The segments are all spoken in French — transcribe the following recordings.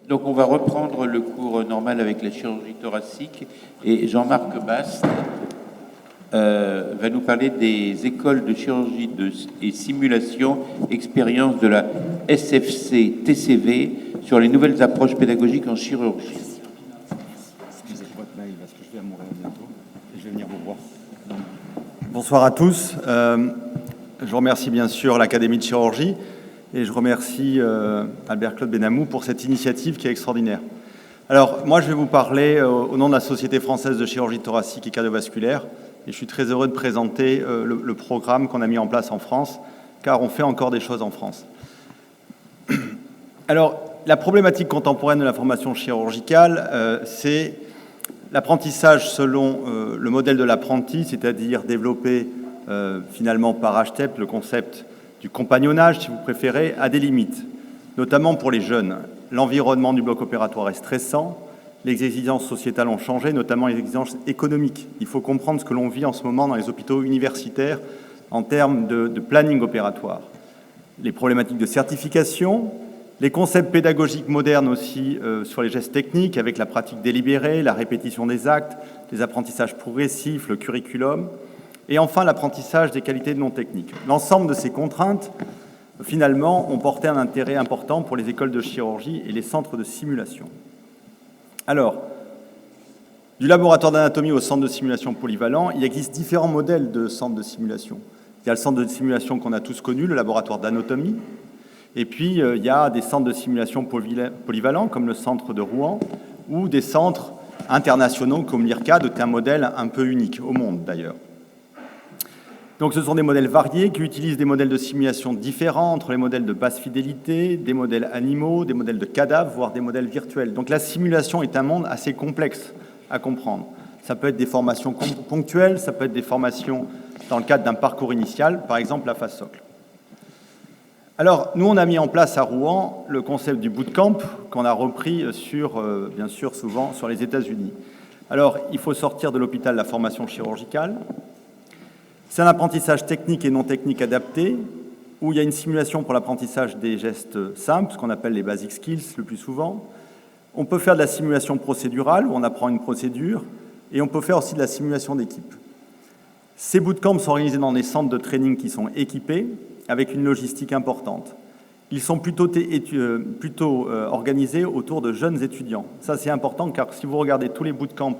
Donc on va reprendre le cours normal avec la chirurgie thoracique et Jean-Marc Bast va nous parler des écoles de chirurgie et simulation, expérience de la SFC-TCV sur les nouvelles approches pédagogiques en chirurgie. Excusez votre mail parce que je vais à Montréal bientôt et je vais venir vous voir. Bonsoir à tous. Je vous remercie bien sûr l'Académie de chirurgie et je remercie Albert-Claude Benamou pour cette initiative qui est extraordinaire. Alors, moi, je vais vous parler au nom de la Société française de chirurgie thoracique et cardiovasculaire et je suis très heureux de présenter le programme qu'on a mis en place en France, car on fait encore des choses en France. Alors, la problématique contemporaine de la formation chirurgicale, c'est l'apprentissage selon le modèle de l'apprenti, c'est-à-dire développé finalement par HTEP, le concept du compagnonnage, si vous préférez, a des limites, notamment pour les jeunes. L'environnement du bloc opératoire est stressant, les exigences sociétales ont changé, notamment les exigences économiques. Il faut comprendre ce que l'on vit en ce moment dans les hôpitaux universitaires en termes de planning opératoire. Les problématiques de certification, les concepts pédagogiques modernes aussi sur les gestes techniques, avec la pratique délibérée, la répétition des actes, les apprentissages progressifs, le curriculum, et enfin l'apprentissage des qualités non techniques. L'ensemble de ces contraintes, finalement, ont porté un intérêt important pour les écoles de chirurgie et les centres de simulation. Alors, du laboratoire d'anatomie au centre de simulation polyvalent, il existe différents modèles de centres de simulation. Il y a le centre de simulation qu'on a tous connu, le laboratoire d'anatomie, et puis il y a des centres de simulation polyvalents, comme le centre de Rouen, ou des centres internationaux comme l'IRCAD, qui est un modèle un peu unique au monde d'ailleurs. Donc ce sont des modèles variés qui utilisent des modèles de simulation différents entre les modèles de basse fidélité, des modèles animaux, des modèles de cadavres, voire des modèles virtuels. Donc la simulation est un monde assez complexe à comprendre. Ça peut être des formations ponctuelles, ça peut être des formations dans le cadre d'un parcours initial, par exemple la phase socle. Alors, nous, on a mis en place à Rouen le concept du bootcamp qu'on a repris bien sûr, souvent sur les États-Unis. Alors, il faut sortir de l'hôpital la formation chirurgicale. C'est un apprentissage technique et non technique adapté, où il y a une simulation pour l'apprentissage des gestes simples, ce qu'on appelle les basic skills le plus souvent. On peut faire de la simulation procédurale, où on apprend une procédure, et on peut faire aussi de la simulation d'équipe. Ces bootcamps sont organisés dans des centres de training qui sont équipés, avec une logistique importante. Ils sont plutôt organisés autour de jeunes étudiants. Ça, c'est important, car si vous regardez tous les bootcamps,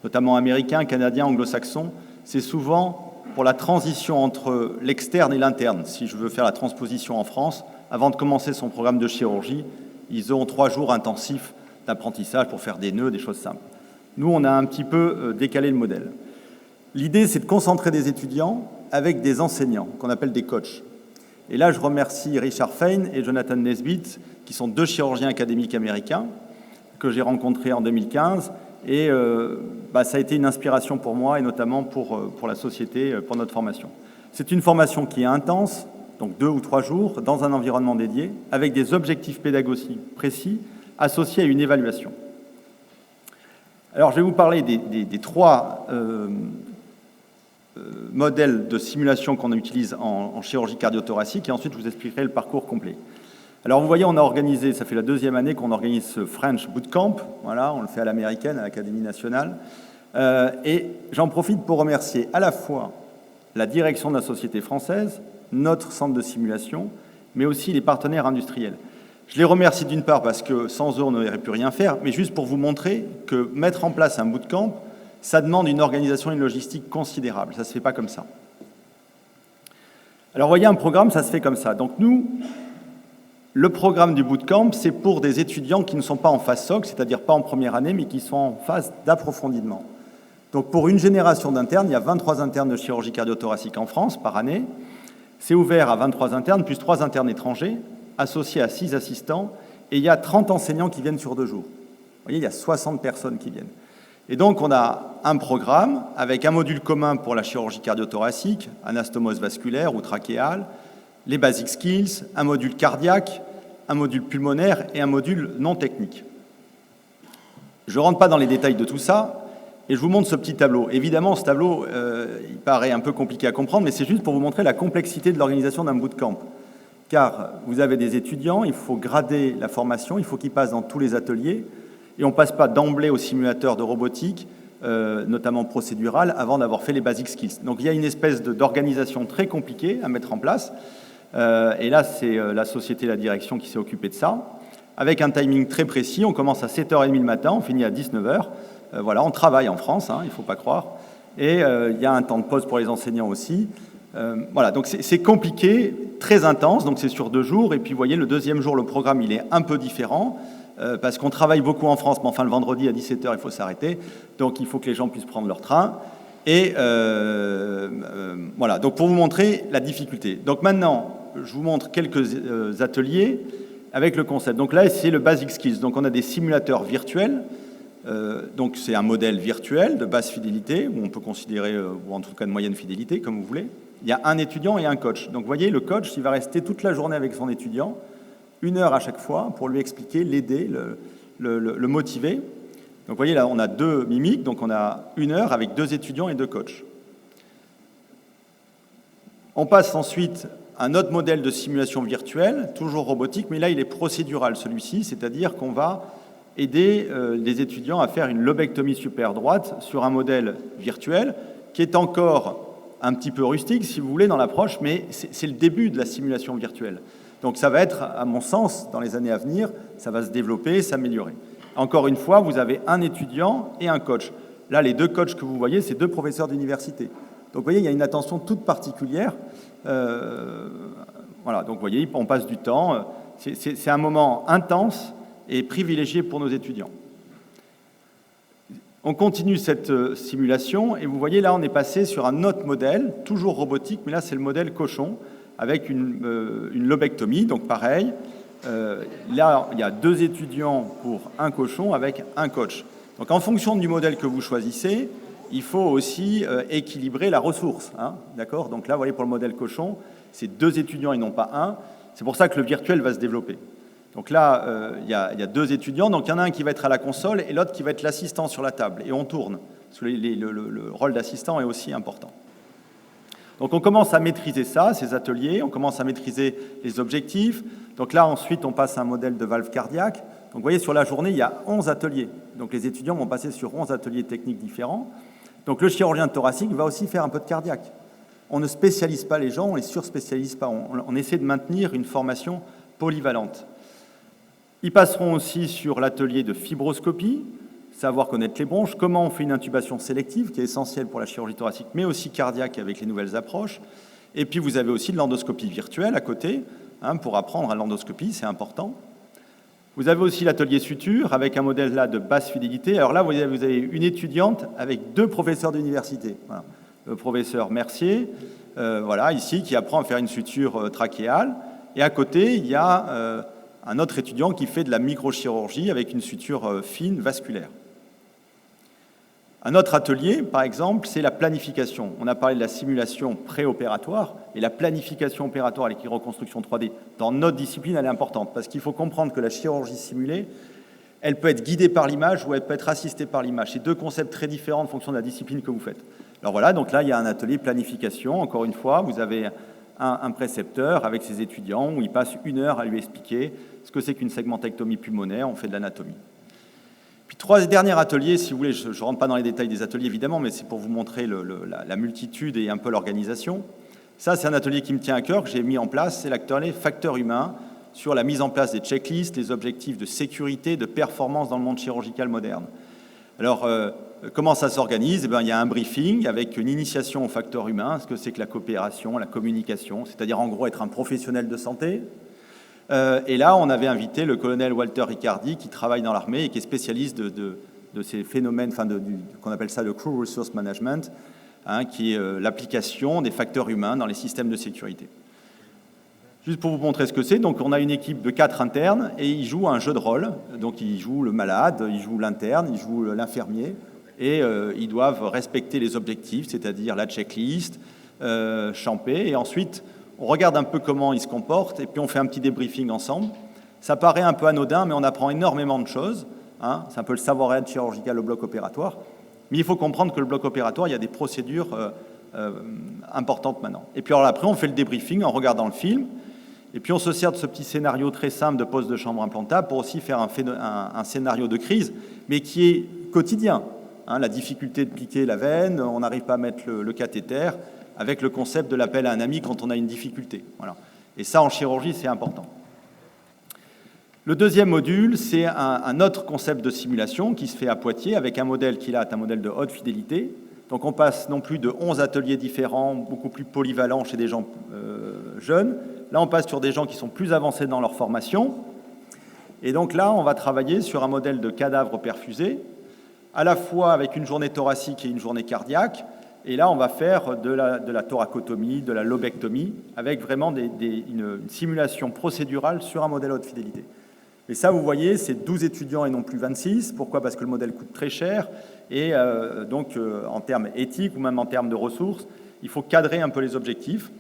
notamment américains, canadiens, anglo-saxons, c'est souvent pour la transition entre l'externe et l'interne. Si je veux faire la transposition en France, avant de commencer son programme de chirurgie, ils ont 3 jours intensifs d'apprentissage pour faire des nœuds, des choses simples. Nous, on a un petit peu décalé le modèle. L'idée, c'est de concentrer des étudiants avec des enseignants, qu'on appelle des coachs. Et là, je remercie Richard Fein et Jonathan Nesbitt, qui sont 2 chirurgiens académiques américains que j'ai rencontrés en 2015. Et ça a été une inspiration pour moi et notamment pour la société, pour notre formation. C'est une formation qui est intense, donc 2 ou 3 jours, dans un environnement dédié, avec des objectifs pédagogiques précis, associés à une évaluation. Alors, je vais vous parler des 3 modèles de simulation qu'on utilise en chirurgie cardio-thoracique et ensuite, je vous expliquerai le parcours complet. Alors, vous voyez, on a organisé, ça fait la 2e année qu'on organise ce French Bootcamp. Voilà, on le fait à l'américaine, à l'Académie nationale. Et j'en profite pour remercier à la fois la direction de la société française, notre centre de simulation, mais aussi les partenaires industriels. Je les remercie d'une part parce que sans eux, on n'aurait pu rien faire, mais juste pour vous montrer que mettre en place un bootcamp, ça demande une organisation et une logistique considérable. Ça ne se fait pas comme ça. Alors, vous voyez, un programme, ça se fait comme ça. Donc, nous, le programme du bootcamp, c'est pour des étudiants qui ne sont pas en phase socle, c'est-à-dire pas en première année, mais qui sont en phase d'approfondissement. Donc, pour une génération d'internes, il y a 23 internes de chirurgie cardio-thoracique en France par année. C'est ouvert à 23 internes, plus 3 internes étrangers, associés à 6 assistants, et il y a 30 enseignants qui viennent sur 2 jours. Vous voyez, il y a 60 personnes qui viennent. Et donc, on a un programme avec un module commun pour la chirurgie cardio-thoracique, anastomose vasculaire ou trachéale, les basic skills, un module cardiaque, un module pulmonaire et un module non technique. Je ne rentre pas dans les détails de tout ça et je vous montre ce petit tableau. Évidemment, ce tableau, il paraît un peu compliqué à comprendre, mais c'est juste pour vous montrer la complexité de l'organisation d'un bootcamp. car vous avez des étudiants, il faut grader la formation, il faut qu'ils passent dans tous les ateliers, et on ne passe pas d'emblée au simulateur de robotique, notamment procédural, avant d'avoir fait les basic skills. Donc il y a une espèce d'organisation très compliquée à mettre en place, et là c'est la société, la direction qui s'est occupée de ça, avec un timing très précis. On commence à 7h30 le matin, on finit à 19h. Voilà, on travaille en France, hein, il ne faut pas croire, et il y a un temps de pause pour les enseignants aussi. Voilà, donc c'est compliqué, très intense, donc c'est sur 2 jours, et puis vous voyez, le deuxième jour, le programme, il est un peu différent, parce qu'on travaille beaucoup en France, mais enfin le vendredi à 17h, il faut s'arrêter, donc il faut que les gens puissent prendre leur train, et voilà, donc pour vous montrer la difficulté. Donc maintenant, je vous montre quelques ateliers avec le concept. Donc là, c'est le Basic Skills, donc on a des simulateurs virtuels, donc c'est un modèle virtuel de basse fidélité, où on peut considérer, ou en tout cas de moyenne fidélité, comme vous voulez. Il y a un étudiant et un coach. Donc vous voyez, le coach, il va rester toute la journée avec son étudiant, 1 heure à chaque fois, pour lui expliquer, l'aider, le motiver. Donc vous voyez, là, on a 2 mimiques, donc on a 1 heure avec 2 étudiants et 2 coachs. On passe ensuite à un autre modèle de simulation virtuelle, toujours robotique, mais là, il est procédural, celui-ci, c'est-à-dire qu'on va aider les étudiants à faire une lobectomie supérieure droite sur un modèle virtuel qui est encore un petit peu rustique, si vous voulez, dans l'approche, mais c'est le début de la simulation virtuelle. Donc ça va être, à mon sens, dans les années à venir, ça va se développer, s'améliorer. Encore une fois, vous avez un étudiant et un coach. Là, les 2 coachs que vous voyez, c'est 2 professeurs d'université. Donc vous voyez, il y a une attention toute particulière. Voilà, donc vous voyez, on passe du temps. C'est un moment intense et privilégié pour nos étudiants. On continue cette simulation et vous voyez là on est passé sur un autre modèle, toujours robotique, mais là c'est le modèle cochon avec une lobectomie, donc pareil. Là il y a 2 étudiants pour un cochon avec un coach. Donc en fonction du modèle que vous choisissez, il faut aussi équilibrer la ressource. Hein, d'accord ? Donc là vous voyez pour le modèle cochon, c'est 2 étudiants et non pas un. C'est pour ça que le virtuel va se développer. Donc là, il y a 2 étudiants, donc il y en a un qui va être à la console et l'autre qui va être l'assistant sur la table. Et on tourne, parce que le rôle d'assistant est aussi important. Donc on commence à maîtriser ça, ces ateliers, on commence à maîtriser les objectifs. Donc là, ensuite, on passe à un modèle de valve cardiaque. Donc vous voyez, sur la journée, il y a 11 ateliers. Donc les étudiants vont passer sur 11 ateliers techniques différents. Donc le chirurgien thoracique va aussi faire un peu de cardiaque. On ne spécialise pas les gens, on ne les surspécialise pas. On essaie de maintenir une formation polyvalente. Ils passeront aussi sur l'atelier de fibroscopie, savoir connaître les bronches, comment on fait une intubation sélective, qui est essentielle pour la chirurgie thoracique, mais aussi cardiaque avec les nouvelles approches. Et puis vous avez aussi de l'endoscopie virtuelle à côté, hein, pour apprendre à l'endoscopie, c'est important. Vous avez aussi l'atelier suture, avec un modèle là de basse fidélité. Alors là, vous avez une étudiante avec 2 professeurs d'université. Voilà. Le professeur Mercier, voilà, ici, qui apprend à faire une suture trachéale. Et à côté, il y a un autre étudiant qui fait de la microchirurgie avec une suture fine, vasculaire. Un autre atelier, par exemple, c'est la planification. On a parlé de la simulation préopératoire, et la planification opératoire avec les reconstructions 3D, dans notre discipline, elle est importante, parce qu'il faut comprendre que la chirurgie simulée, elle peut être guidée par l'image ou elle peut être assistée par l'image. C'est 2 concepts très différents en fonction de la discipline que vous faites. Alors voilà, donc là, il y a un atelier planification. Encore une fois, vous avez un précepteur avec ses étudiants où il passe 1 heure à lui expliquer ce que c'est qu'une segmentectomie pulmonaire, on fait de l'anatomie. Puis 3 derniers ateliers, si vous voulez, je ne rentre pas dans les détails des ateliers évidemment, mais c'est pour vous montrer la multitude et un peu l'organisation. Ça, c'est un atelier qui me tient à cœur, que j'ai mis en place, c'est l'atelier facteur humain sur la mise en place des checklists, les objectifs de sécurité, de performance dans le monde chirurgical moderne. Alors, comment ça s'organise ? Eh bien, il y a un briefing avec une initiation au facteur humain, ce que c'est que la coopération, la communication, c'est-à-dire en gros être un professionnel de santé. Et là, on avait invité le colonel Walter Riccardi, qui travaille dans l'armée et qui est spécialiste de ces phénomènes, enfin qu'on appelle ça le Crew Resource Management, hein, qui est l'application des facteurs humains dans les systèmes de sécurité. Juste pour vous montrer ce que c'est, donc on a une équipe de 4 internes et ils jouent un jeu de rôle. Donc ils jouent le malade, ils jouent l'interne, ils jouent l'infirmier et ils doivent respecter les objectifs, c'est-à-dire la checklist, champer, et ensuite on regarde un peu comment ils se comportent et puis on fait un petit débriefing ensemble. Ça paraît un peu anodin, mais on apprend énormément de choses. Hein. C'est un peu le savoir-être chirurgical au bloc opératoire. Mais il faut comprendre que le bloc opératoire, il y a des procédures importantes maintenant. Et puis alors après, on fait le débriefing en regardant le film. Et puis on se sert de ce petit scénario très simple de poste de chambre implantable pour aussi faire un scénario de crise, mais qui est quotidien. Hein, la difficulté de piquer la veine, on n'arrive pas à mettre le cathéter, avec le concept de l'appel à un ami quand on a une difficulté. Voilà. Et ça, en chirurgie, c'est important. Le deuxième module, c'est un autre concept de simulation qui se fait à Poitiers, avec un modèle qui là est un modèle de haute fidélité. Donc on passe non plus de 11 ateliers différents, beaucoup plus polyvalents chez des gens jeunes. Là, on passe sur des gens qui sont plus avancés dans leur formation. Et donc là, on va travailler sur un modèle de cadavre perfusé, à la fois avec une journée thoracique et une journée cardiaque. Et là, on va faire de la thoracotomie, de la lobectomie, avec vraiment une simulation procédurale sur un modèle haute fidélité. Et ça, vous voyez, c'est 12 étudiants et non plus 26. Pourquoi ? Parce que le modèle coûte très cher. Et donc, en termes éthiques ou même en termes de ressources, il faut cadrer un peu les objectifs.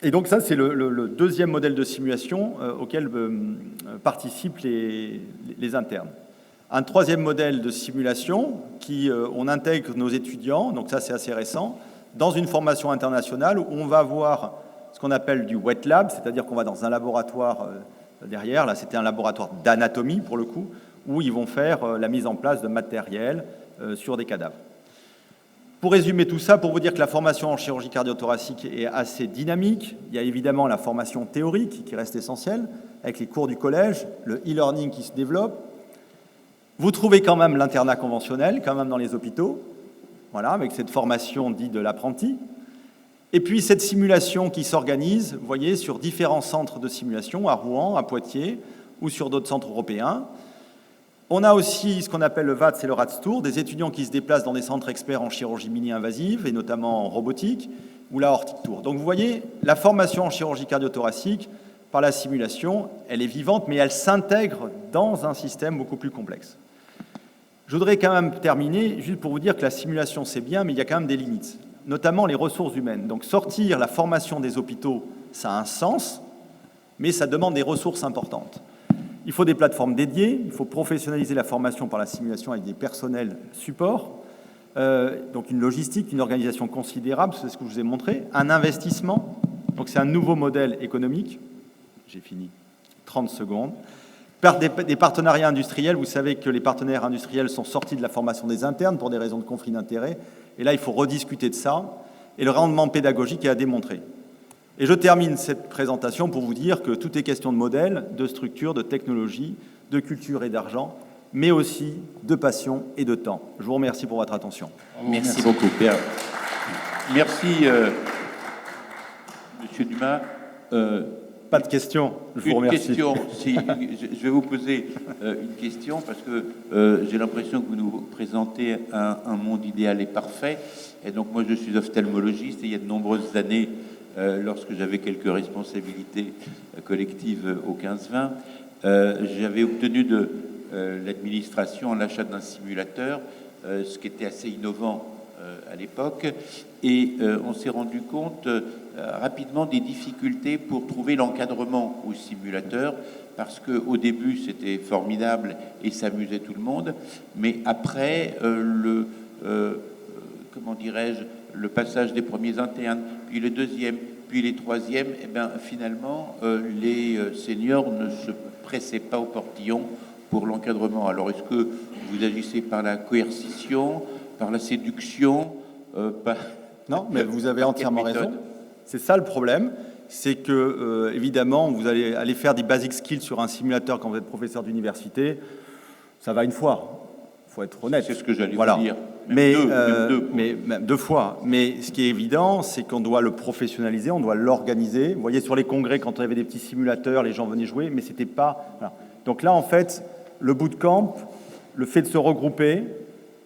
Et donc ça, c'est le deuxième modèle de simulation auquel participent les internes. Un troisième modèle de simulation qui, on intègre nos étudiants, donc ça c'est assez récent, dans une formation internationale où on va avoir ce qu'on appelle du wet lab, c'est-à-dire qu'on va dans un laboratoire derrière, là c'était un laboratoire d'anatomie pour le coup, où ils vont faire la mise en place de matériel sur des cadavres. Pour résumer tout ça, pour vous dire que la formation en chirurgie cardio-thoracique est assez dynamique, il y a évidemment la formation théorique qui reste essentielle, avec les cours du collège, le e-learning qui se développe. Vous trouvez quand même l'internat conventionnel, quand même dans les hôpitaux, voilà, avec cette formation dite de l'apprenti. Et puis cette simulation qui s'organise, vous voyez, sur différents centres de simulation, à Rouen, à Poitiers, ou sur d'autres centres européens. On a aussi ce qu'on appelle le VATS et le RATS-Tour, des étudiants qui se déplacent dans des centres experts en chirurgie mini-invasive, et notamment en robotique, ou la Aortic Tour. Donc vous voyez, la formation en chirurgie cardio-thoracique, par la simulation, elle est vivante, mais elle s'intègre dans un système beaucoup plus complexe. Je voudrais quand même terminer, juste pour vous dire que la simulation, c'est bien, mais il y a quand même des limites, notamment les ressources humaines. Donc sortir la formation des hôpitaux, ça a un sens, mais ça demande des ressources importantes. Il faut des plateformes dédiées, il faut professionnaliser la formation par la simulation avec des personnels supports, donc une logistique, une organisation considérable, c'est ce que je vous ai montré, un investissement, donc c'est un nouveau modèle économique, j'ai fini, 30 secondes, par des partenariats industriels, vous savez que les partenaires industriels sont sortis de la formation des internes pour des raisons de conflit d'intérêts, et là il faut rediscuter de ça, et le rendement pédagogique est à démontrer. Et je termine cette présentation pour vous dire que tout est question de modèle, de structure, de technologie, de culture et d'argent, mais aussi de passion et de temps. Je vous remercie pour votre attention. Merci beaucoup, Pierre. Merci, Monsieur Dumas. Pas de questions, je vous remercie. Une question, si, je vais vous poser une question parce que j'ai l'impression que vous nous présentez un monde idéal et parfait. Et donc moi, je suis ophtalmologiste et il y a de nombreuses années, lorsque j'avais quelques responsabilités collectives au 15-20, j'avais obtenu de l'administration l'achat d'un simulateur, ce qui était assez innovant à l'époque, et on s'est rendu compte rapidement des difficultés pour trouver l'encadrement au simulateur, parce qu'au début c'était formidable et ça amusait tout le monde, mais après comment dirais-je, le passage des premiers internes, puis le deuxième, puis les troisièmes, et bien finalement les seniors ne se pressaient pas au portillon pour l'encadrement. Alors est-ce que vous agissez par la coercition, par la séduction, Non, mais vous avez entièrement raison. C'est ça le problème, c'est que, évidemment, vous allez aller faire des basic skills sur un simulateur quand vous êtes professeur d'université, ça va une fois, il faut être honnête. C'est ce que j'allais vous dire. Même deux fois. Mais ce qui est évident, c'est qu'on doit le professionnaliser, on doit l'organiser. Vous voyez, sur les congrès, quand on avait des petits simulateurs, les gens venaient jouer, mais c'était pas... Voilà. Donc là, en fait, le bootcamp, le fait de se regrouper,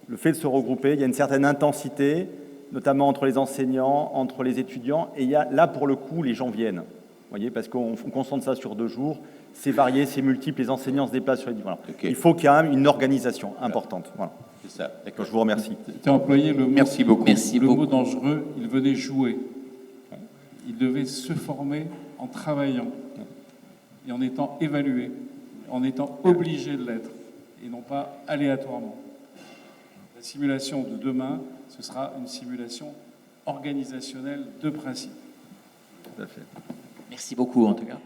il y a une certaine intensité, notamment entre les enseignants, entre les étudiants, et il y a, là, pour le coup, les gens viennent, vous voyez, parce qu'on concentre ça sur 2 jours, c'est varié, c'est multiple, les enseignants se déplacent sur les... Voilà. Okay. Il faut qu'il y ait quand même une organisation importante. Voilà. C'est ça, d'accord. Je vous remercie. Tu as employé le mot, merci beaucoup. Le mot dangereux, il venait jouer. Il devait se former en travaillant et en étant évalué, en étant obligé de l'être, et non pas aléatoirement. La simulation de demain, ce sera une simulation organisationnelle de principe. Tout à fait. Merci beaucoup en tout cas.